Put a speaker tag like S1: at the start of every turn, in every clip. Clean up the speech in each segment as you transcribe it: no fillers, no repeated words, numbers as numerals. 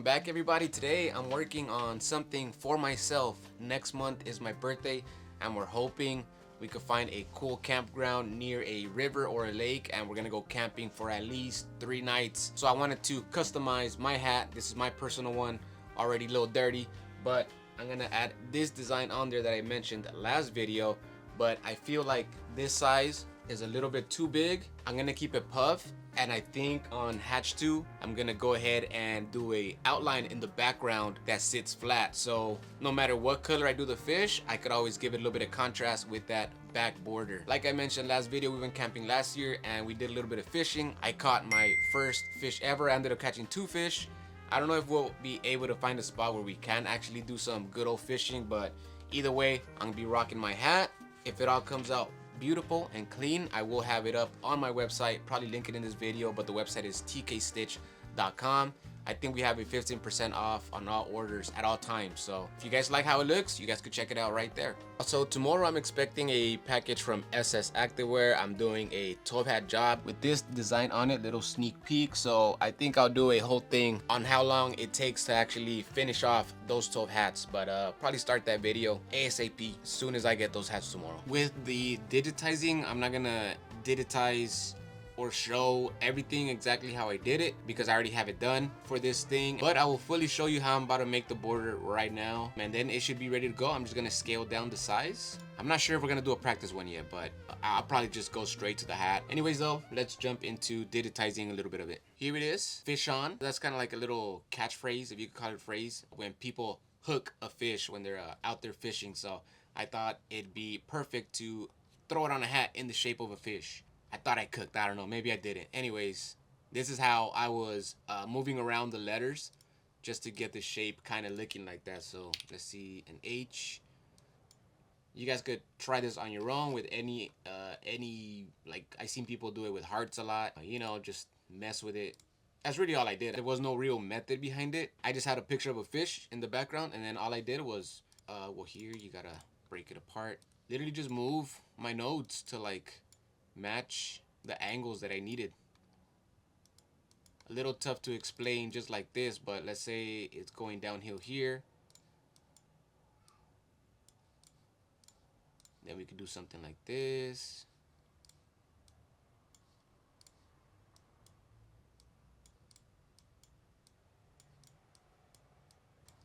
S1: back, everybody. Today I'm working on something for myself. Next month is my birthday and we're hoping we could find a cool campground near a river or a lake, and we're gonna go camping for at least 3 nights. So I wanted to customize my hat. This is my personal one, already a little dirty, but I'm gonna add this design on there that I mentioned last video, but I feel like this size is a little bit too big. I'm gonna keep it puff, and I think on hatch 2 I'm gonna go ahead and do a outline in the background that sits flat, so no matter what color I do the fish, I could always give it a little bit of contrast with that back border. Like I mentioned last video, we went camping last year and we did a little bit of fishing. I caught my first fish ever. I ended up catching 2 fish. I don't know if we'll be able to find a spot where we can actually do some good old fishing, but either way, I'm gonna be rocking my hat. If it all comes out beautiful and clean, I will have it up on my website, probably link it in this video, but the website is tkstitch.com. I think we have a 15% off on all orders at all times, so if you guys like how it looks, you guys could check it out right there. Also, tomorrow I'm expecting a package from SS Activewear. I'm doing a top hat job with this design on it, little sneak peek, so I think I'll do a whole thing on how long it takes to actually finish off those top hats, but probably start that video ASAP as soon as I get those hats tomorrow. With the digitizing, I'm not gonna digitize or show everything exactly how I did it because I already have it done for this thing, but I will fully show you how I'm about to make the border right now, and then it should be ready to go. I'm just gonna scale down the size. I'm not sure if we're gonna do a practice one yet, but I'll probably just go straight to the hat. Anyways though, let's jump into digitizing a little bit of it. Here it is, fish on. That's kind of like a little catchphrase, if you could call it a phrase, when people hook a fish when they're out there fishing. So I thought it'd be perfect to throw it on a hat in the shape of a fish. I thought I cooked, I don't know, maybe I didn't. Anyways, this is how I was moving around the letters just to get the shape kind of looking like that. So let's see, an H. You guys could try this on your own with any like I seen people do it with hearts a lot, you know, just mess with it. That's really all I did. There was no real method behind it. I just had a picture of a fish in the background, and then all I did was well, here you gotta break it apart, literally just move my nodes to like match the angles that I needed. A little tough to explain just like this, but let's say it's going downhill here, then we could do something like this.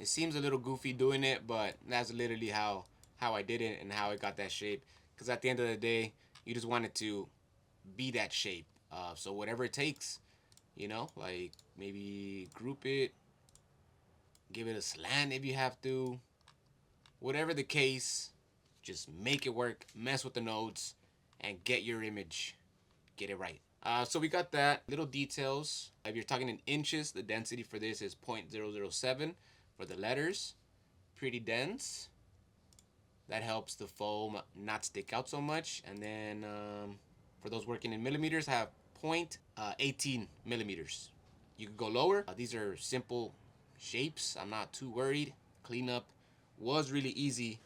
S1: It seems a little goofy doing it, but that's literally how I did it and how I got that shape, because at the end of the day you just want it to be that shape, so whatever it takes, you know, like maybe group it, give it a slant if you have to, whatever the case, just make it work, mess with the nodes, and get your image, get it right. So we got that. Little details, if you're talking in inches, the density for this is 0.007 for the letters. Pretty dense. That helps the foam not stick out so much. And then for those working in millimeters, I have 0.18 millimeters. You could go lower. These are simple shapes. I'm not too worried. Cleanup was really easy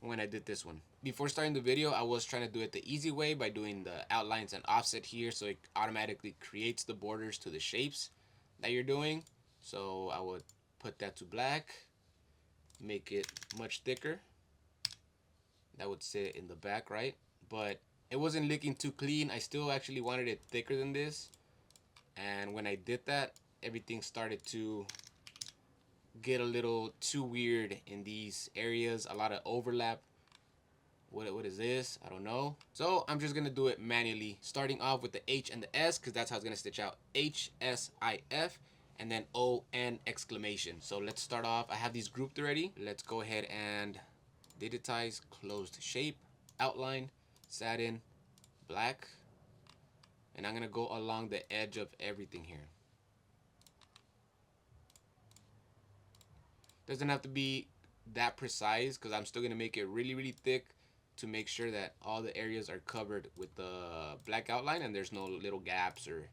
S1: when I did this one. Before starting the video, I was trying to do it the easy way by doing the outlines and offset here, so it automatically creates the borders to the shapes that you're doing. So I would put that to black, make it much thicker. That would sit in the back, right? But it wasn't looking too clean. I still actually wanted it thicker than this, and when I did that, everything started to get a little too weird in these areas. A lot of overlap. What is this? I don't know. So I'm just gonna do it manually, starting off with the H and the S, because that's how it's gonna stitch out. HSIF and then ON exclamation. So let's start off. I have these grouped already. Let's go ahead and digitize, closed shape, outline, satin, black, and I'm gonna go along the edge of everything here. Doesn't have to be that precise because I'm still gonna make it really thick to make sure that all the areas are covered with the black outline and there's no little gaps or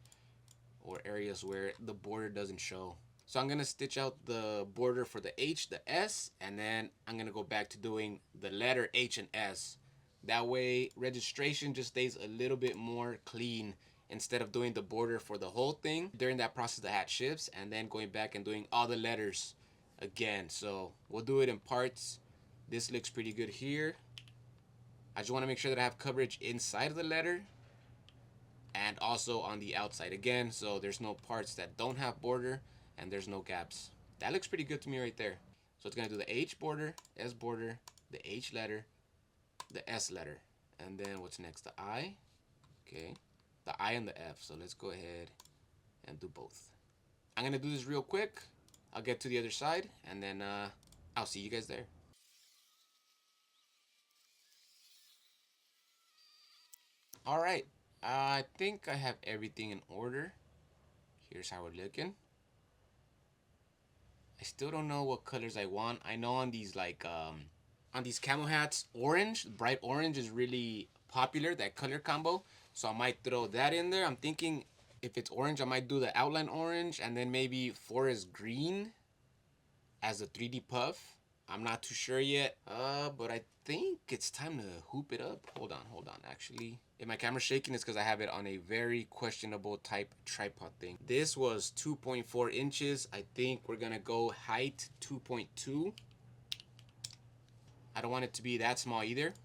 S1: areas where the border doesn't show. So I'm gonna stitch out the border for the H, the S, and then I'm gonna go back to doing the letter H and S. That way registration just stays a little bit more clean instead of doing the border for the whole thing. During that process, the hat shifts, and then going back and doing all the letters again. So we'll do it in parts. This looks pretty good here. I just want to make sure that I have coverage inside of the letter and also on the outside again, so there's no parts that don't have border and there's no gaps. That looks pretty good to me right there. So it's gonna do the H border, S border, the H letter, the S letter, and then what's next? The I. Okay, the I and the F. So let's go ahead and do both. I'm gonna do this real quick. I'll get to the other side, and then I'll see you guys there. All right, I think I have everything in order. Here's how we're looking. I still don't know what colors I want. I know on these on these camo hats, orange, bright orange is really popular, that color combo. So I might throw that in there. I'm thinking if it's orange, I might do the outline orange and then maybe forest green as a 3D puff. I'm not too sure yet, but I think it's time to hoop it up. Hold on. Actually, if my camera's shaking, it's because I have it on a very questionable type tripod thing. This was 2.4 inches. I think we're gonna go height 2.2. I don't want it to be that small either.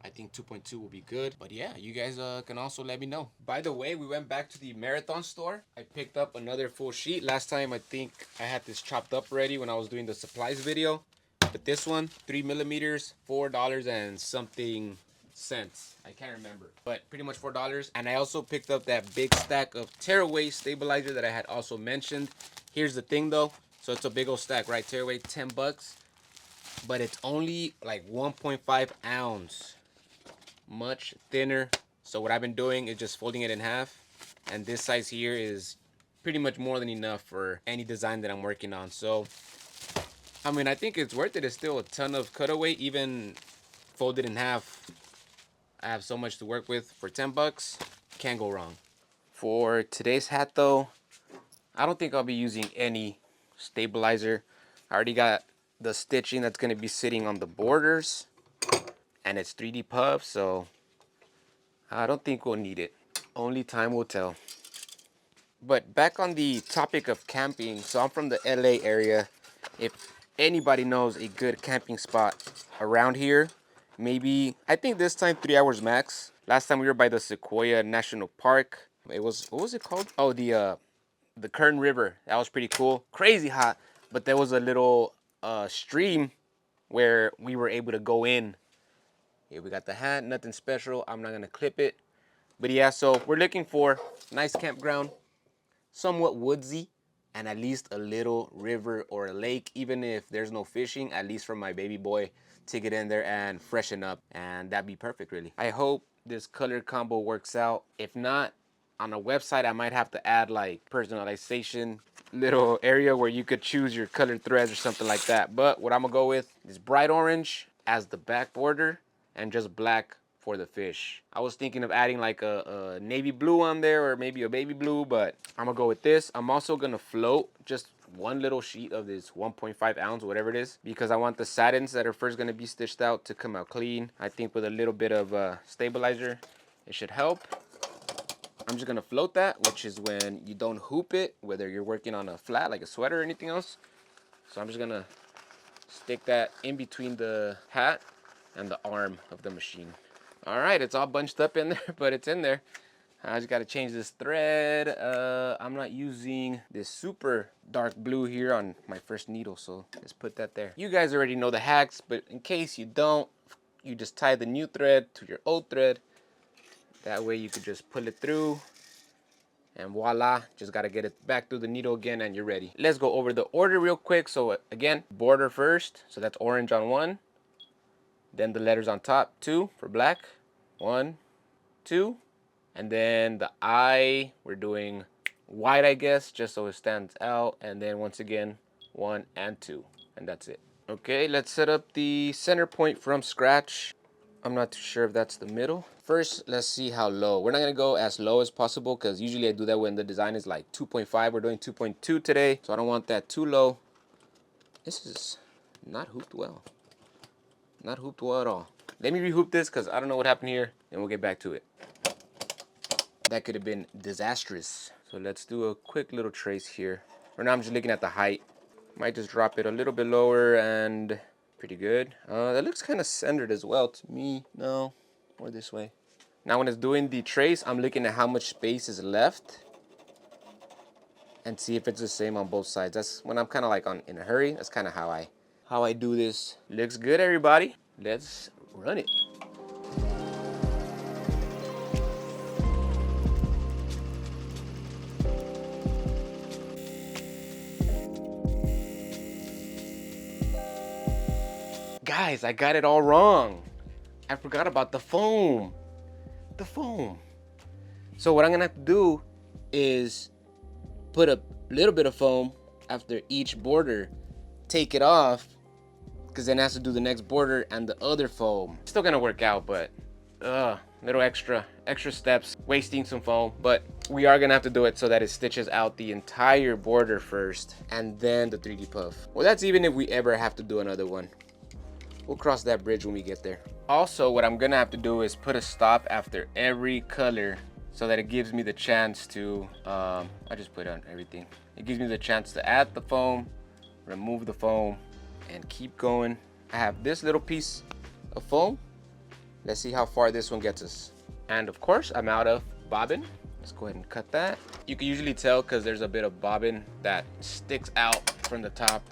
S1: I think 2.2 will be good. But yeah, you guys can also let me know. By the way, we went back to the Marathon store. I picked up another full sheet. Last time, I think I had this chopped up already when I was doing the supplies video. But this one, 3mm, $4 and something cents. I can't remember. But pretty much $4. And I also picked up that big stack of tearaway stabilizer that I had also mentioned. Here's the thing though. So it's a big old stack, right? Tearaway, 10 bucks. But it's only like 1.5 ounce. Much thinner. So what I've been doing is just folding it in half, and this size here is pretty much more than enough for any design that I'm working on. So I mean, I think it's worth it. It's still a ton of cutaway, even folded in half. I have so much to work with for 10 bucks. Can't go wrong. For today's hat though, I don't think I'll be using any stabilizer. I already got the stitching that's going to be sitting on the borders, and it's 3D puff, so I don't think we'll need it. Only time will tell. But back on the topic of camping, so I'm from the LA area. If anybody knows a good camping spot around here, maybe, I think this time 3 hours max. Last time we were by the Sequoia National Park. It was, what was it called? Oh, the Kern River. That was pretty cool. Crazy hot, but there was a little stream where we were able to go in. Here we got the hat, nothing special. I'm not gonna clip it. But yeah, so we're looking for nice campground, somewhat woodsy, and at least a little river or a lake. Even if there's no fishing, at least for my baby boy to get in there and freshen up. And that'd be perfect, really. I hope this color combo works out. If not, on a website, I might have to add like personalization, little area where you could choose your colored threads or something like that. But what I'm gonna go with is bright orange as the back border and just black for the fish. I was thinking of adding like a navy blue on there or maybe a baby blue, but I'm gonna go with this. I'm also gonna float just one little sheet of this 1.5 ounce, whatever it is, because I want the satins that are first gonna be stitched out to come out clean. I think with a little bit of stabilizer, it should help. I'm just gonna float that, which is when you don't hoop it, whether you're working on a flat like a sweater or anything else. So I'm just gonna stick that in between the hat and the arm of the machine. All right, it's all bunched up in there, but it's in there. I just gotta change this thread. I'm not using this super dark blue here on my first needle, so let's put that there. You guys already know the hacks, but in case you don't, you just tie the new thread to your old thread. That way you could just pull it through, and voila, just gotta get it back through the needle again and you're ready. Let's go over the order real quick. So again, border first, so that's orange on one. Then the letters on top, 2 for black. 1, 2. And then the I, we're doing white, I guess, just so it stands out. And then once again, 1 and 2. And that's it. Okay, let's set up the center point from scratch. I'm not too sure if that's the middle. First, let's see how low. We're not gonna go as low as possible because usually I do that when the design is like 2.5. We're doing 2.2 today, so I don't want that too low. This is not hooped well. Not hooped well at all. Let me rehoop this because I don't know what happened here, and we'll get back to it. that could have been disastrous. So let's do a quick little trace here. Right now I'm just looking at the height. Might just drop it a little bit lower and pretty good. That looks kind of centered as well to me. No, more this way. Now when it's doing the trace, I'm looking at how much space is left and see if it's the same on both sides. That's when I'm kind of like in a hurry. That's kind of how I do this. Looks good, everybody. Let's run it. Guys, I got it all wrong. I forgot about the foam. The foam. So what I'm gonna have to do is put a little bit of foam after each border, take it off, because then it has to do the next border and the other foam. Still gonna work out, but little extra steps, wasting some foam. But we are gonna have to do it so that it stitches out the entire border first and then the 3D puff. Well, that's even if we ever have to do another one. We'll cross that bridge when we get there. Also, what I'm gonna have to do is put a stop after every color so that it gives me the chance to, I just put on everything. It gives me the chance to add the foam, remove the foam, and keep going. I have this little piece of foam. Let's see how far this one gets us. And of course, I'm out of bobbin. Let's go ahead and cut that. You can usually tell because there's a bit of bobbin that sticks out from the top.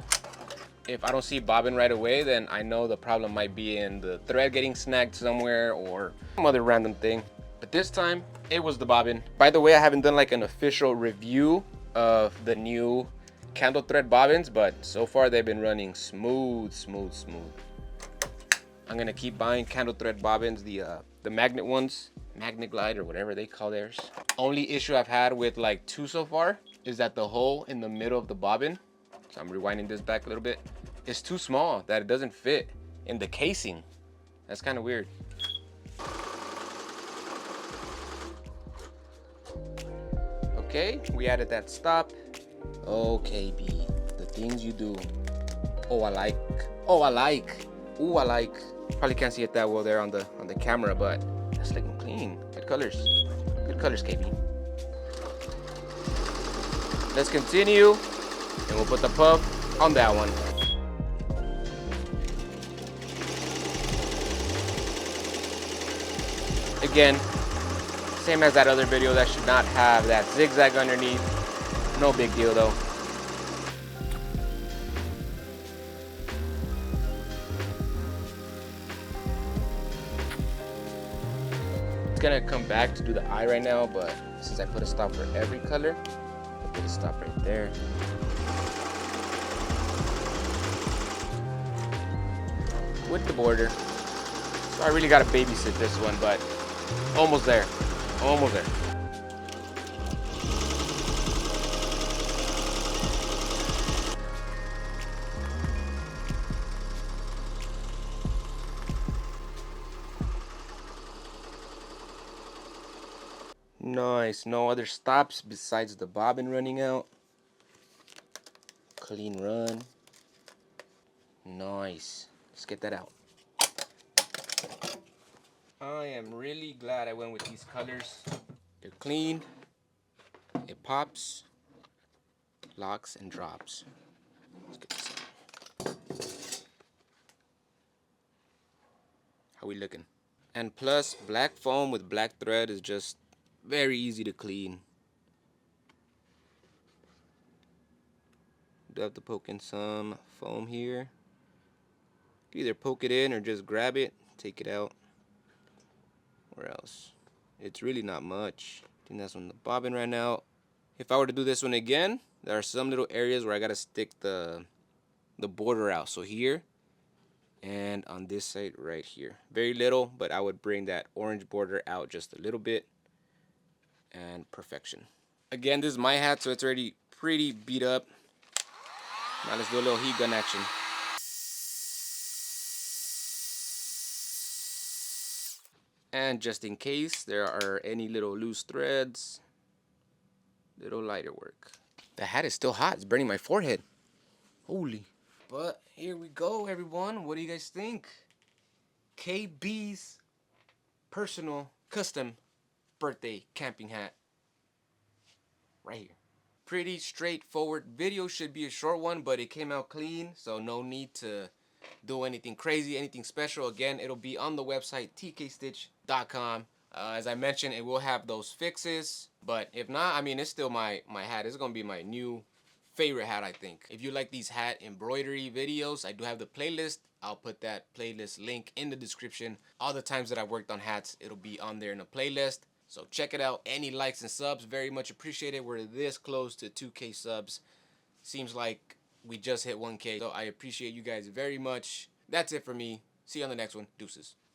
S1: If I don't see bobbin right away, then I know the problem might be in the thread getting snagged somewhere or some other random thing. But this time, it was the bobbin. By the way, I haven't done like an official review of the new candle thread bobbins, but so far they've been running smooth. I'm gonna keep buying candle thread bobbins, the magnet ones, Magnet Glide or whatever they call theirs. Only issue I've had with like 2 so far is that the hole in the middle of the bobbin, so I'm rewinding this back a little bit, it's too small that it doesn't fit in the casing. That's kind of weird. Okay, we added that stop. Okay, B, the things you do. Oh, I like. Ooh, I like. Probably can't see it that well there on the camera, but that's looking clean. Good colors, KB. Let's continue, and we'll put the puff on that one. Again, same as that other video, that should not have that zigzag underneath. No big deal though. It's gonna come back to do the eye right now, but since I put a stop for every color, I'll put a stop right there. With the border. So I really gotta babysit this one, but almost there. Almost there. Nice. No other stops besides the bobbin running out. Clean run. Nice. Let's get that out. I am really glad I went with these colors. They're clean. It pops, locks, and drops. Let's get this out. How we looking? And plus, black foam with black thread is just very easy to clean. Do have to poke in some foam here. You either poke it in or just grab it, take it out. Where else? It's really not much. I think that's when the bobbin ran out. If I were to do this one again, there are some little areas where I gotta stick the border out. So here and on this side right here. Very little, but I would bring that orange border out just a little bit. And perfection. Again, this is my hat, so it's already pretty beat up. Now let's do a little heat gun action. And just in case there are any little loose threads, little lighter work. The hat is still hot. It's burning my forehead. Holy. But here we go, everyone. What do you guys think? KB's personal custom birthday camping hat right here. Pretty straightforward video, should be a short one, but it came out clean, so no need to do anything crazy, anything special. Again, it'll be on the website tkstitch.com. As I mentioned, it will have those fixes, but if not, I mean, it's still my hat. It's gonna be my new favorite hat, I think. If you like these hat embroidery videos, I do have the playlist. I'll put that playlist link in the description. All the times that I've worked on hats, it'll be on there in the playlist. So check it out. Any likes and subs, very much appreciated. We're this close to 2K subs. Seems like we just hit 1K. So I appreciate you guys very much. That's it for me. See you on the next one. Deuces.